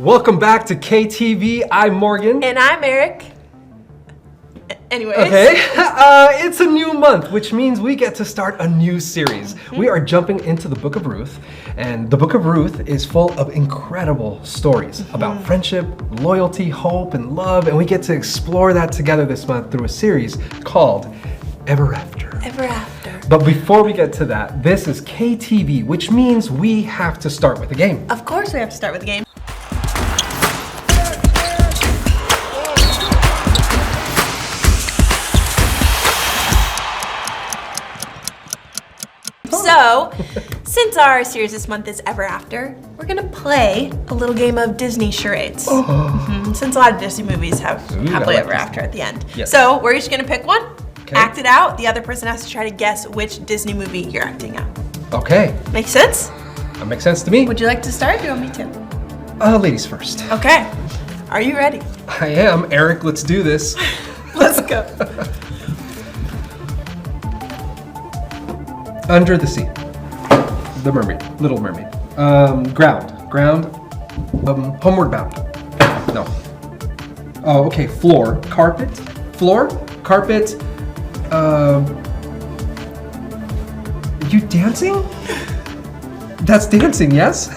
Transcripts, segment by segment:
Welcome back to KTV. I'm Morgan. And I'm Eric. Anyways. Okay, it's a new month, which means we get to start a new series. We are jumping into the Book of Ruth, and the Book of Ruth is full of incredible stories about friendship, loyalty, hope, and love, and we get to explore that together this month through a series called Ever After. Ever After. But before we get to that, this is KTV, which means we have to start with a game. Of course we have to start with the game. So, since our series this month is Ever After, we're gonna play a little game of Disney charades. Since a lot of Disney movies have happily ever after at the end. Yes. So we're each gonna pick one, Okay. act it out. The other person has to try to guess which Disney movie you're acting out. Okay, Make sense? that makes sense to me. Would you like to start? Do you want me to? Ladies first. Okay. Are you ready? I am. Eric, let's do this. Let's go. Under the sea. The Mermaid. Little Mermaid. Ground. Homeward Bound. No. Oh, okay. Floor. Carpet. You dancing? That's dancing, yes?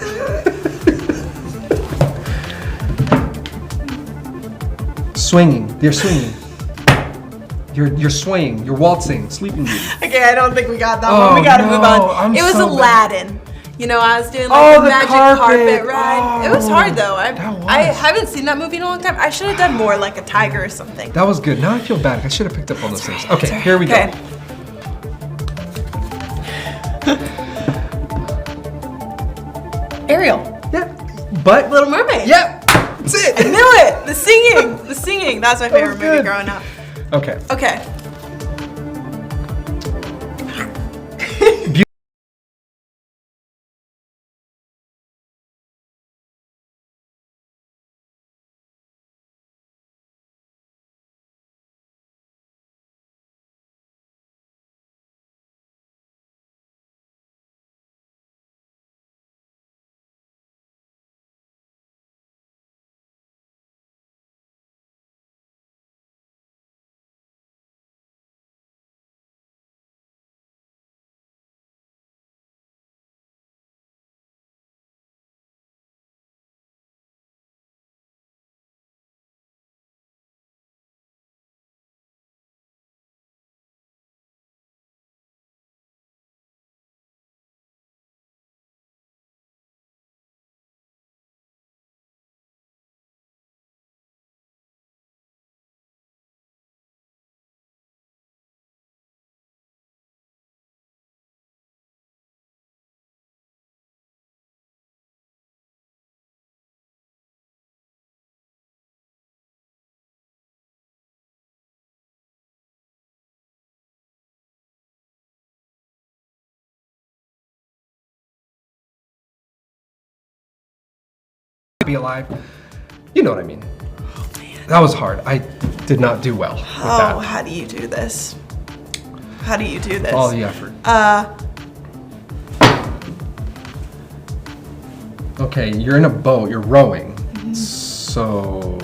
Swinging. They're swinging. You're swaying. You're waltzing. Sleeping Beauty. Okay, I don't think we got that Oh, one. We gotta no, move on. I'm It was so Aladdin. You know, I was doing Oh, like the the magic carpet. ride. It was hard though. That was. I haven't seen that movie in a long time. I should have done more like a tiger or something. That was good. Now I feel bad. I should have picked up on those things. Okay, That's right. here we Okay. Ariel. go. Yeah. But Little Mermaid. yeah. That's it. I knew it. The singing. The singing. That's my favorite movie good. growing up. Okay. Okay. Be alive. You know what I mean. Oh man. That was hard. I did not do well with Oh, that. how do you do this? How do you do this? All the effort. Okay, you're in a boat. You're rowing. So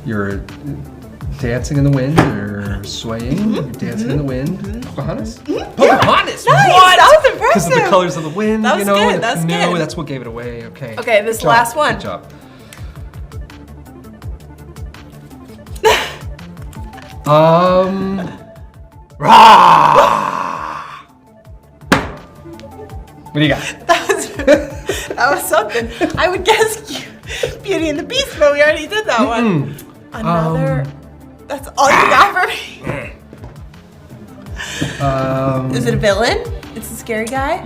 you're dancing in the wind. You're swaying. You're dancing in the wind. Pocahontas? Pocahontas! Nice! What? That was impressive! Because of the colors of the wind, That was you know, good, and the that's canoe, good. that's what gave it away. Okay. Okay, this Good job, last one. Good job. Rah! What do you got? That was something. I would guess Beauty and the Beast, but we already did that one. Another. That's all you got for me. Is it a villain? It's a scary guy.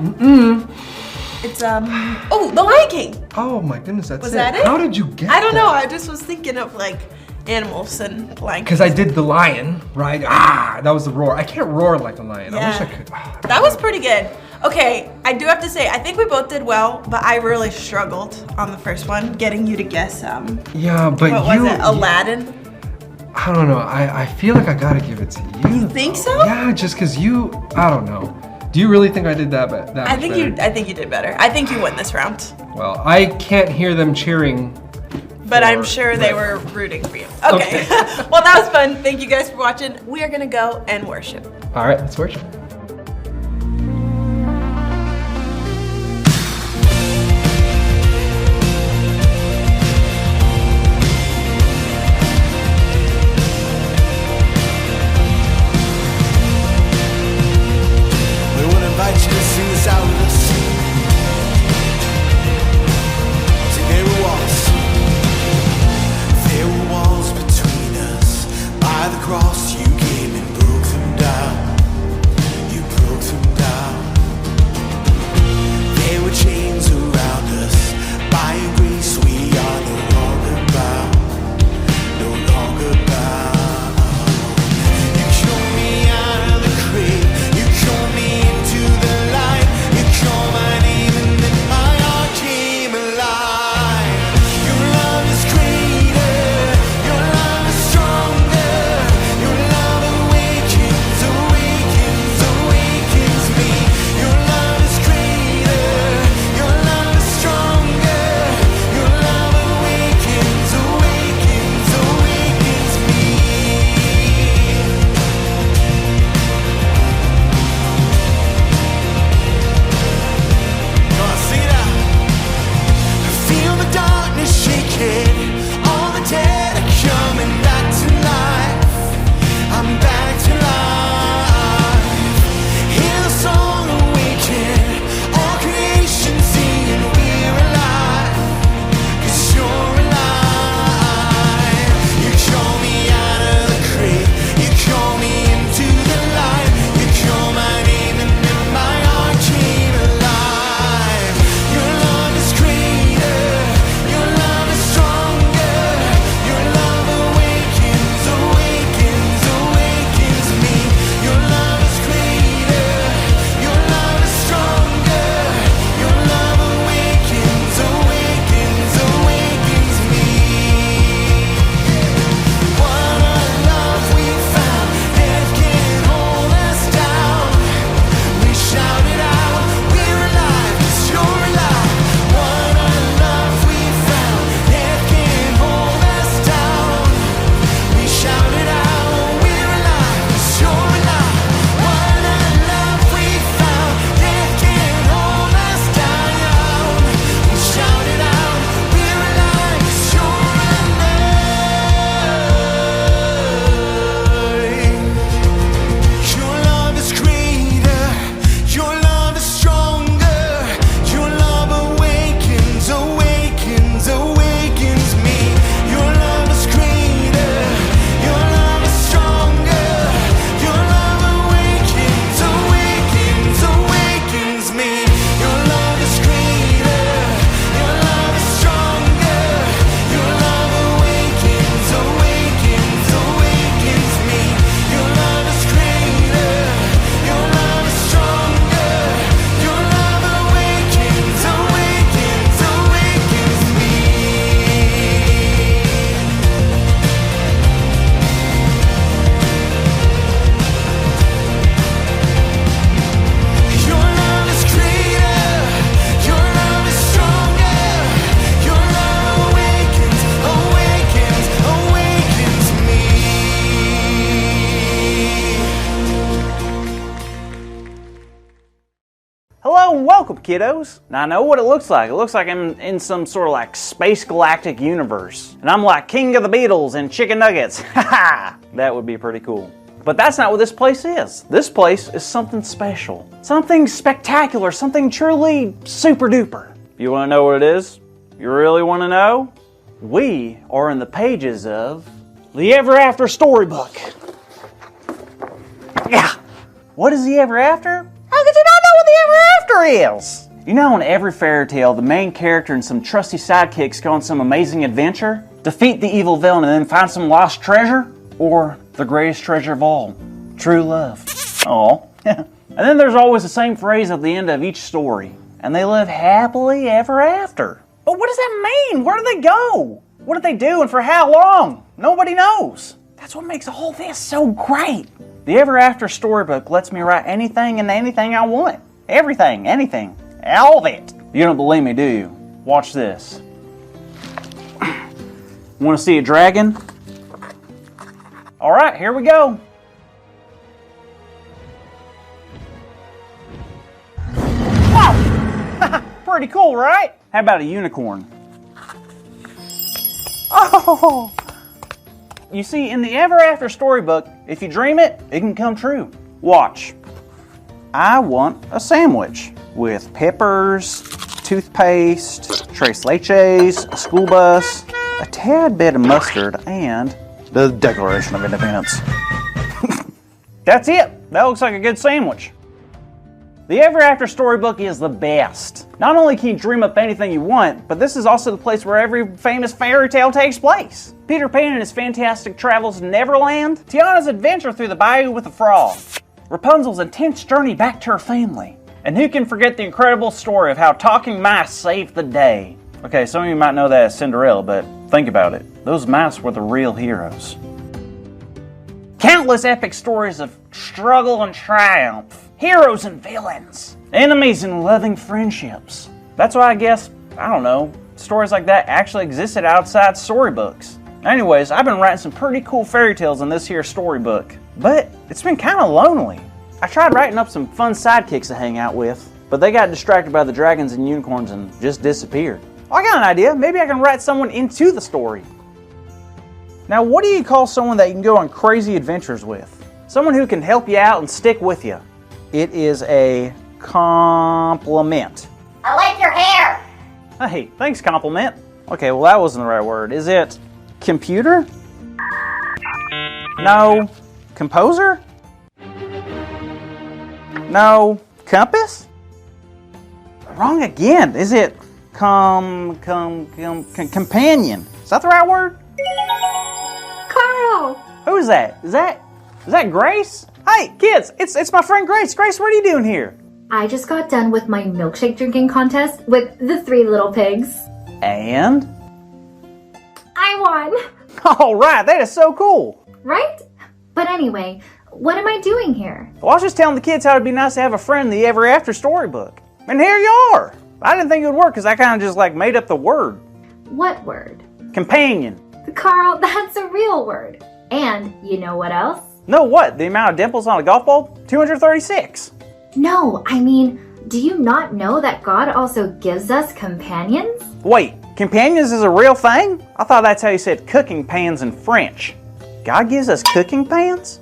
It's Oh, The Lion King. Oh my goodness, that's Was that it? How did you get I don't know. that? I just was thinking of like animals and Lion King. Because I did the lion, right? That was the roar. I can't roar like a lion. I wish I Yeah. could. That was pretty good. Okay, I do have to say, I think we both did well, but I really struggled on the first one, getting you to guess, Yeah, but what was it, Aladdin? I don't know. I feel like I gotta give it to you. You think so? Yeah, just because you. I don't know. Do you really think I did that? That I much think better? you did better. I think you win this round. Well, I can't hear them cheering But I'm sure they were rooting for you. Okay. Well, that was fun. Thank you guys for watching. We are going to go and worship. All right, let's worship. Cross, you came and broke them down. You broke them down. There were chains around us. By your grace, we are no longer bound. No longer bound. You called me out of the grave. You called me into the light. You called my name and then my heart came alive. Your love is greater. Your love is stronger. Welcome, kiddos. Now I know what it looks like. It looks like I'm in some sort of like space galactic universe. And I'm like king of the Beatles and chicken nuggets. Haha! That would be pretty cool. But that's not what this place is. This place is something special. Something spectacular. Something truly super duper. You want to know what it is? You really want to know? We are in the pages of the Ever After storybook. Yeah. What is the Ever After? How could you not know what the Ever After is? You know, in every fairy tale, the main character and some trusty sidekicks go on some amazing adventure, defeat the evil villain, and then find some lost treasure? Or the greatest treasure of all, true love. Aw. And then there's always the same phrase at the end of each story, and they live happily ever after. But what does that mean? Where do they go? What did they do and for how long? Nobody knows. That's what makes all this so great. The Ever After storybook lets me write anything and anything I want. Everything, anything, all of it. You don't believe me, do you? Watch this. Want to see a dragon? All right, here we go. Wow! Pretty cool, right? How about a unicorn? Oh! You see, in the Ever After storybook, if you dream it, it can come true. Watch. I want a sandwich with peppers, toothpaste, tres leches, a school bus, a tad bit of mustard, and the Declaration of Independence. That's it. That looks like a good sandwich. The Ever After storybook is the best. Not only can you dream up anything you want, but this is also the place where every famous fairy tale takes place. Peter Pan and his fantastic travels to Neverland, Tiana's adventure through the bayou with the frog, Rapunzel's intense journey back to her family, and who can forget the incredible story of how talking mice saved the day. Okay, some of you might know that as Cinderella, but think about it. Those mice were the real heroes. Countless epic stories of struggle and triumph, heroes and villains, enemies and loving friendships. That's why I guess, I don't know, stories like that actually existed outside storybooks. Anyways, I've been writing some pretty cool fairy tales in this here storybook, but it's been kind of lonely. I tried writing up some fun sidekicks to hang out with, but they got distracted by the dragons and unicorns and just disappeared. I got an idea. Maybe I can write someone into the story. Now, what do you call someone that you can go on crazy adventures with? Someone who can help you out and stick with you. It is a compliment. I like your hair. Hey, thanks, compliment. Okay, well, that wasn't the right word. Is it computer? No. Composer? No. Compass? Wrong again. Is it companion? Is that the right word? Carl. Who is that? Is that Grace? Hey, kids, it's my friend Grace. Grace, what are you doing here? I just got done with my milkshake drinking contest with the 3 little pigs. And? I won. All right, that is so cool. Right? But anyway, what am I doing here? Well, I was just telling the kids how it'd be nice to have a friend in the Ever After storybook. And here you are. I didn't think it would work because I kind of just made up the word. What word? Companion. Carl, that's a real word. And you know what else? No, what? The amount of dimples on a golf ball? 236. No, I mean, do you not know that God also gives us companions? Wait, companions is a real thing? I thought that's how you said cooking pans in French. God gives us cooking pans?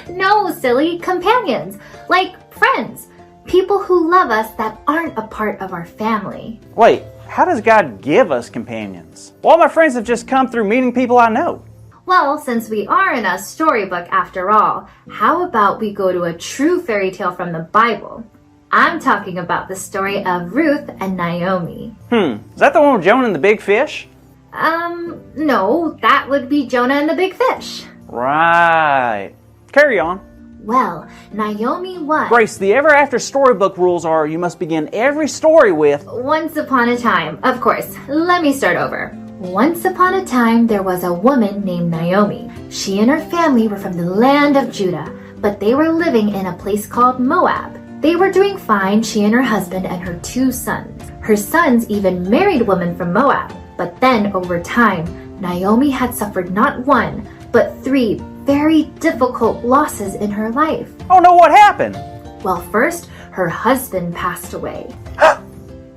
No, silly, companions. Like friends. People who love us that aren't a part of our family. Wait, how does God give us companions? All my friends have just come through meeting people I know. Well, since we are in a storybook after all, how about we go to a true fairy tale from the Bible? I'm talking about the story of Ruth and Naomi. Is that the one with Jonah and the big fish? No, that would be Jonah and the big fish. Right. Carry on. Well, Naomi was... Grace, the Ever After storybook rules are you must begin every story with... Once upon a time. Of course. Let me start over. Once upon a time, there was a woman named Naomi. She and her family were from the land of Judah, but they were living in a place called Moab. They were doing fine, she and her husband and her 2 sons. Her sons even married women from Moab. But then, over time, Naomi had suffered not 1, but 3 very difficult losses in her life. Oh no, what happened? Well, first, her husband passed away.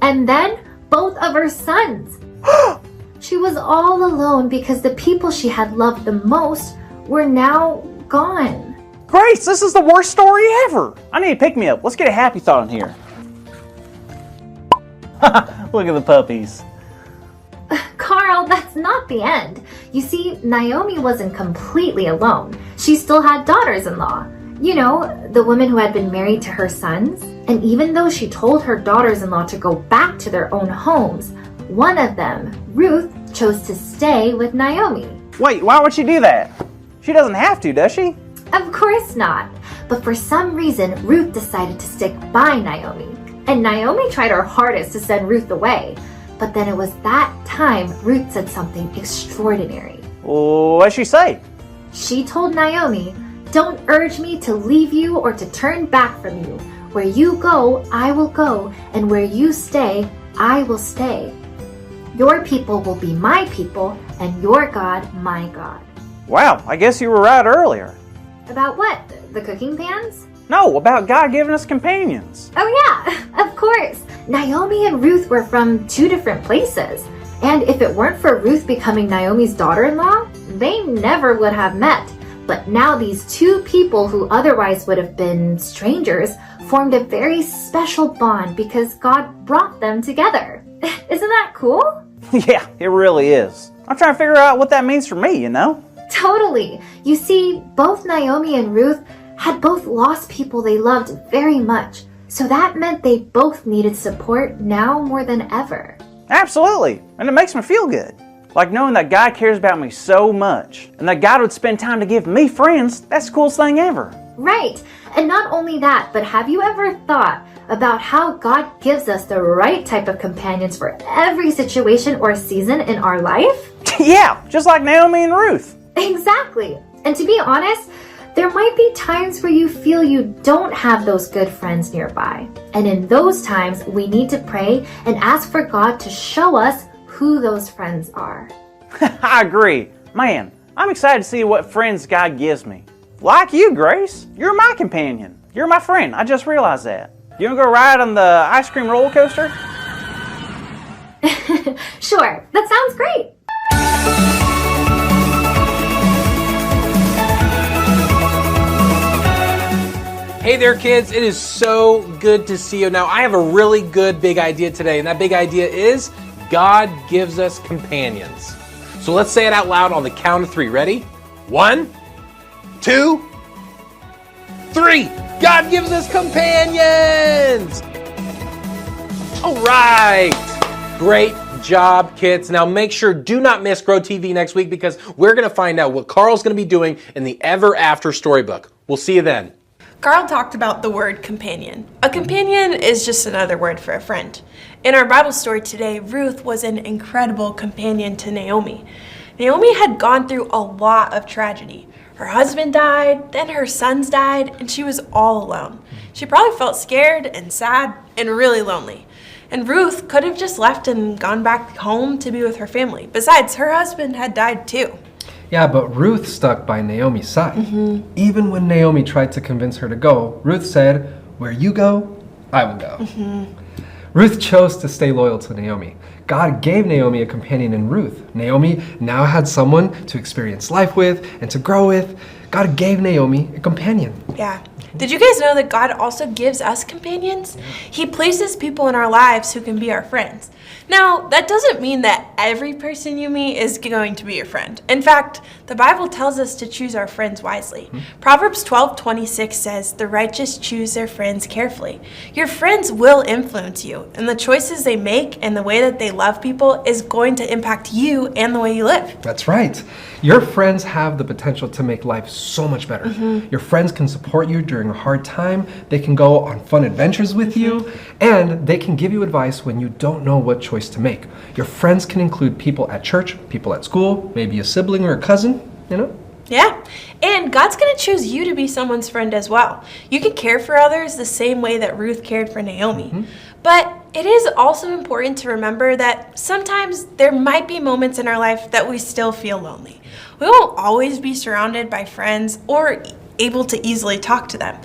And then, both of her sons. She was all alone because the people she had loved the most were now gone. Grace, this is the worst story ever. I need to pick me up. Let's get a happy thought in here. Look at the puppies. Carl, that's not the end. You see, Naomi wasn't completely alone. She still had daughters-in-law. You know, the women who had been married to her sons. And even though she told her daughters-in-law to go back to their own homes, one of them, Ruth, chose to stay with Naomi. Wait, why would she do that? She doesn't have to, does she? Of course not. But for some reason, Ruth decided to stick by Naomi. And Naomi tried her hardest to send Ruth away. But then it was that time Ruth said something extraordinary. What'd she say? She told Naomi, "Don't urge me to leave you or to turn back from you. Where you go, I will go, and where you stay, I will stay." Your people will be my people, and your God my God. Wow, I guess you were right earlier. About what? The cooking pans? No, about God giving us companions. Oh yeah, of course. Naomi and Ruth were from two different places. And if it weren't for Ruth becoming Naomi's daughter-in-law, they never would have met. But now these two people who otherwise would have been strangers formed a very special bond because God brought them together. Isn't that cool? Yeah, it really is. I'm trying to figure out what that means for me, you know? Totally. You see, both Naomi and Ruth had both lost people they loved very much. So that meant they both needed support now more than ever. Absolutely, and it makes me feel good. Like knowing that God cares about me so much, and that God would spend time to give me friends, that's the coolest thing ever. Right. And not only that, but have you ever thought about how God gives us the right type of companions for every situation or season in our life? Yeah, just like Naomi and Ruth. Exactly. And to be honest, there might be times where you feel you don't have those good friends nearby. And in those times, we need to pray and ask for God to show us who those friends are. I agree. Man, I'm excited to see what friends God gives me. Like you, Grace. You're my companion. You're my friend. I just realized that. You want to go ride on the ice cream roller coaster? Sure, that sounds great. Hey there, kids. It is so good to see you. Now, I have a really good big idea today, and that big idea is God gives us companions. So let's say it out loud on the count of 3. Ready? 1, 2, 3. God gives us companions! All right. Great job, kids. Now make sure, do not miss Grow TV next week because we're going to find out what Carl's going to be doing in the Ever After storybook. We'll see you then. Carl talked about the word companion. A companion is just another word for a friend. In our Bible story today, Ruth was an incredible companion to Naomi. Naomi had gone through a lot of tragedy. Her husband died, then her sons died, and she was all alone. She probably felt scared and sad and really lonely. And Ruth could have just left and gone back home to be with her family. Besides, her husband had died too. Yeah, but Ruth stuck by Naomi's side. Even when Naomi tried to convince her to go, Ruth said, "Where you go, I will go." Ruth chose to stay loyal to Naomi. God gave Naomi a companion in Ruth. Naomi now had someone to experience life with and to grow with. God gave Naomi a companion. Yeah. Did you guys know that God also gives us companions? He places people in our lives who can be our friends. Now, that doesn't mean that every person you meet is going to be your friend. In fact, the Bible tells us to choose our friends wisely. Proverbs 12:26 says, "The righteous choose their friends carefully." Your friends will influence you, and the choices they make and the way that they love people is going to impact you and the way you live. That's right. Your friends have the potential to make life so much better. Your friends can support you during a hard time, they can go on fun adventures with you, and they can give you advice when you don't know what choice to make. Your friends can include people at church, people at school, maybe a sibling or a cousin, you know? Yeah, and God's going to choose you to be someone's friend as well. You can care for others the same way that Ruth cared for Naomi. But it is also important to remember that sometimes there might be moments in our life that we still feel lonely. We won't always be surrounded by friends or able to easily talk to them.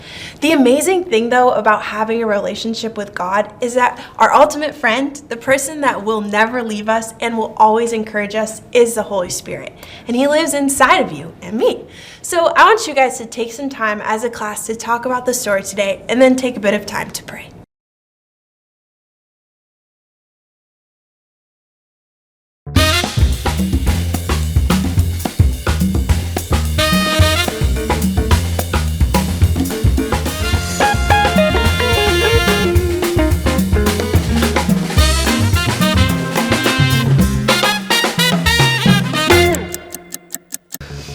The amazing thing, though, about having a relationship with God is that our ultimate friend, the person that will never leave us and will always encourage us, is the Holy Spirit. And He lives inside of you and me. So I want you guys to take some time as a class to talk about the story today and then take a bit of time to pray.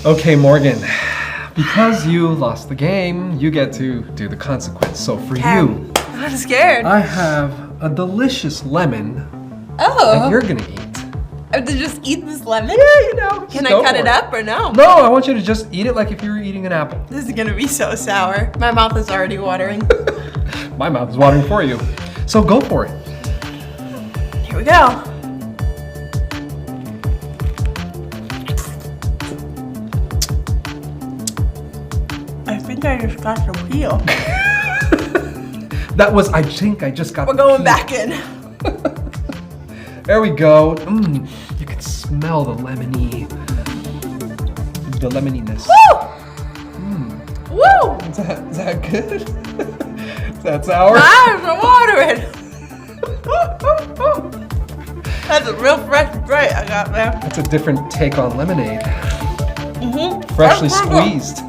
Okay, Morgan, because you lost the game, you get to do the consequence. So for you, I'm scared. I have a delicious lemon that Oh, you're gonna eat. I have to just eat this lemon? Yeah, you know. Can just I go cut for it up or no? No, I want you to just eat it like if you were eating an apple. This is gonna be so sour. My mouth is already watering. My mouth is watering for you. So go for it. Here we go. think I just got the peel. That was, I think I just got We're the going peel. back in. There we go. You can smell the lemoniness. Woo! Woo! Is that good? Is that sour? My eyes are watering. That's a real fresh bright I got there. That's a different take on lemonade. Mm-hmm. Freshly squeezed.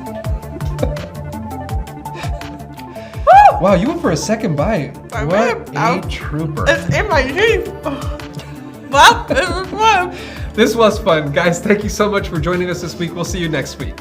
Wow, you went for a second bite. I What did. a Ow. trooper. It's in my teeth. Well, this was fun. This was fun. Guys, thank you so much for joining us this week. We'll see you next week.